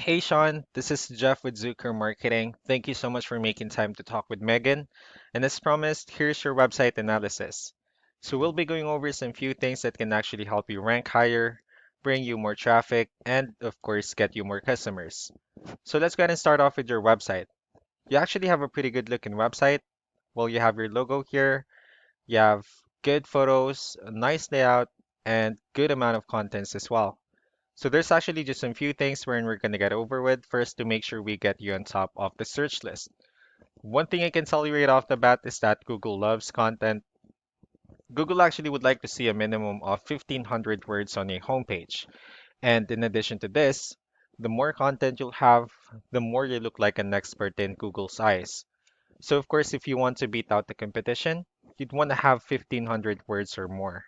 Hey Sean, this is Jeff with Zucker Marketing. Thank you so much for making time to talk with Megan. And as promised, here's your website analysis. So we'll be going over some few things that can actually help you rank higher, bring you more traffic, and of course, get you more customers. So let's go ahead and start off with your website. You actually have a pretty good looking website. Well, you have your logo here, you have good photos, a nice layout, and good amount of contents as well. So there's actually just some few things we're going to get over with first to make sure we get you on top of the search list. One thing I can tell you right off the bat is that Google loves content. Google actually would like to see a minimum of 1,500 words on a homepage. And in addition to this, the more content you'll have, the more you look like an expert in Google's eyes. So of course, if you want to beat out the competition, you'd want to have 1,500 words or more.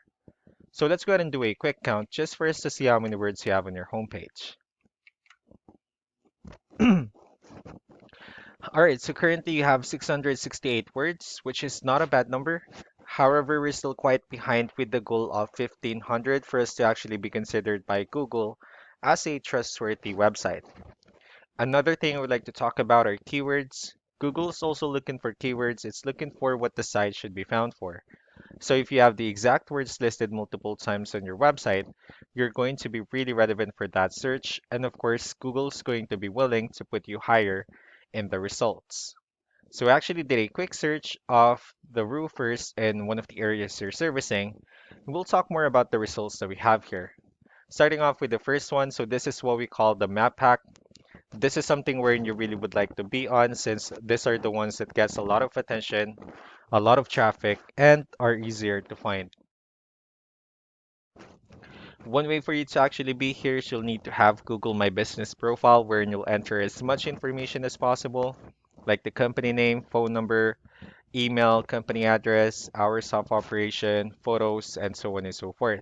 So let's go ahead and do a quick count just for us to see how many words you have on your homepage. All right, so currently you have 668 words, which is not a bad number. However, we're still quite behind with the goal of 1500 for us to actually be considered by Google as a trustworthy website. Another thing I would like to talk about are keywords. Google is also looking for keywords. It's looking for what the site should be found for. So if you have the exact words listed multiple times on your website, you're going to be really relevant for that search. And of course, Google's going to be willing to put you higher in the results. So I actually did a quick search of the roofers in one of the areas you're servicing. We'll talk more about the results that we have here. Starting off with the first one, so this is what we call the map pack. This is something where you really would like to be on since these are the ones that gets a lot of attention, a lot of traffic, and are easier to find. One way for you to actually be here is you'll need to have Google My Business profile where you'll enter as much information as possible, like the company name, phone number, email, company address, hours of operation, photos, and so on and so forth.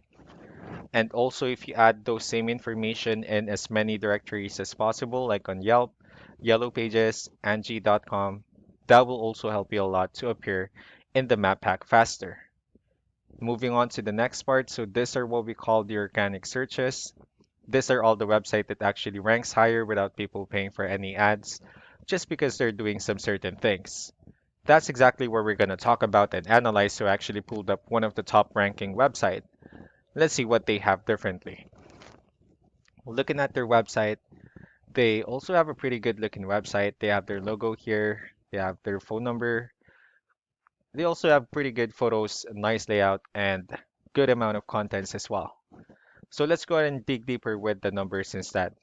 And also, if you add those same information in as many directories as possible, like on Yelp, Yellow Pages, Angie.com, that will also help you a lot to appear in the map pack faster. Moving on to the next part, so these are what we call the organic searches. These are all the website that actually ranks higher without people paying for any ads, just because they're doing some certain things. That's exactly what we're going to talk about and analyze. So I actually pulled up one of the top ranking website. Let's see what they have differently. Looking at their website, they also have a pretty good looking website. They have their logo here, they have their phone number. They also have pretty good photos, a nice layout, and good amount of contents as well. So let's go ahead and dig deeper with the numbers instead.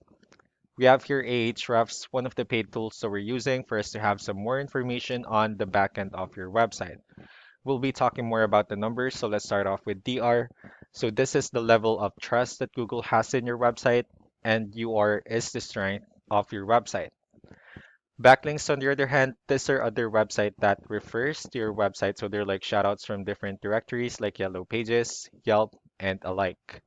We have here Ahrefs, one of the paid tools that we're using for us to have some more information on the backend of your website. We'll be talking more about the numbers, so let's start off with DR. So this is the level of trust that Google has in your website, and UR is the strength of your website. Backlinks, on the other hand, these are other website that refers to your website, so they're like shoutouts from different directories like Yellow Pages, Yelp, and alike.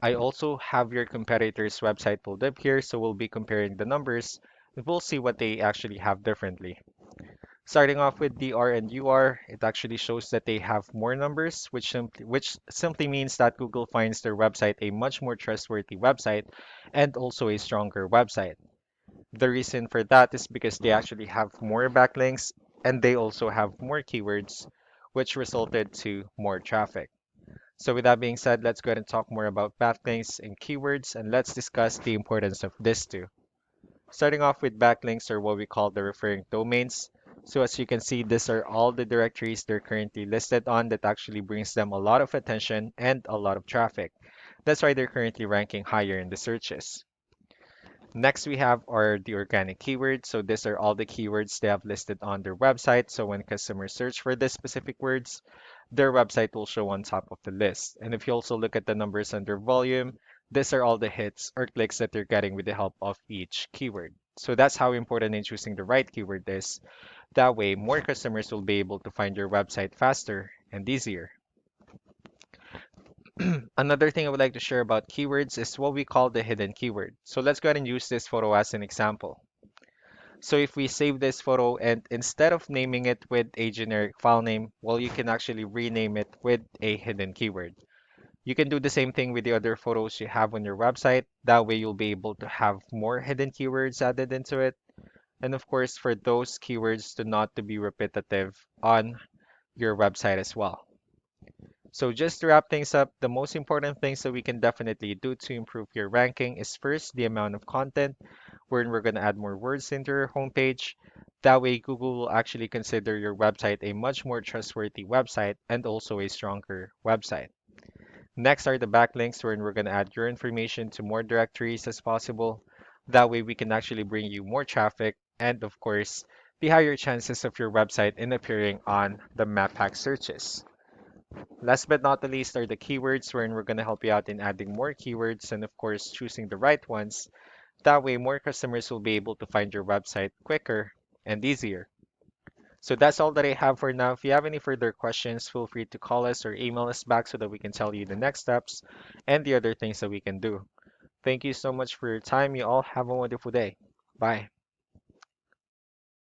I also have your competitor's website pulled up here, so we'll be comparing the numbers, and we'll see what they actually have differently. Starting off with DR and UR, it actually shows that they have more numbers, which simply means that Google finds their website a much more trustworthy website and also a stronger website. The reason for that is because they actually have more backlinks and they also have more keywords, which resulted to more traffic. So with that being said, let's go ahead and talk more about backlinks and keywords, and let's discuss the importance of this too. Starting off with backlinks, or what we call the referring domains. So as you can see, these are all the directories they're currently listed on that actually brings them a lot of attention and a lot of traffic. That's why they're currently ranking higher in the searches. Next, we have are the organic keywords. So these are all the keywords they have listed on their website. So when customers search for these specific words, their website will show on top of the list. And if you also look at the numbers under volume, these are all the hits or clicks that they're getting with the help of each keyword. So that's how important in choosing the right keyword is. That way, more customers will be able to find your website faster and easier. Another thing I would like to share about keywords is what we call the hidden keyword. So let's go ahead and use this photo as an example. So if we save this photo and instead of naming it with a generic file name, well, you can actually rename it with a hidden keyword. You can do the same thing with the other photos you have on your website. That way you'll be able to have more hidden keywords added into it. And of course, for those keywords to not to be repetitive on your website as well. So just to wrap things up, the most important things that we can definitely do to improve your ranking is first the amount of content, wherein we're going to add more words into your homepage. That way, Google will actually consider your website a much more trustworthy website and also a stronger website. Next are the backlinks, wherein we're going to add your information to more directories as possible. That way, we can actually bring you more traffic and, of course, the higher chances of your website in appearing on the map pack searches. Last but not the least are the keywords, wherein we're going to help you out in adding more keywords and, of course, choosing the right ones. That way, more customers will be able to find your website quicker and easier. So that's all that I have for now. If you have any further questions, feel free to call us or email us back so that we can tell you the next steps and the other things that we can do. Thank you so much for your time. You all have a wonderful day. Bye.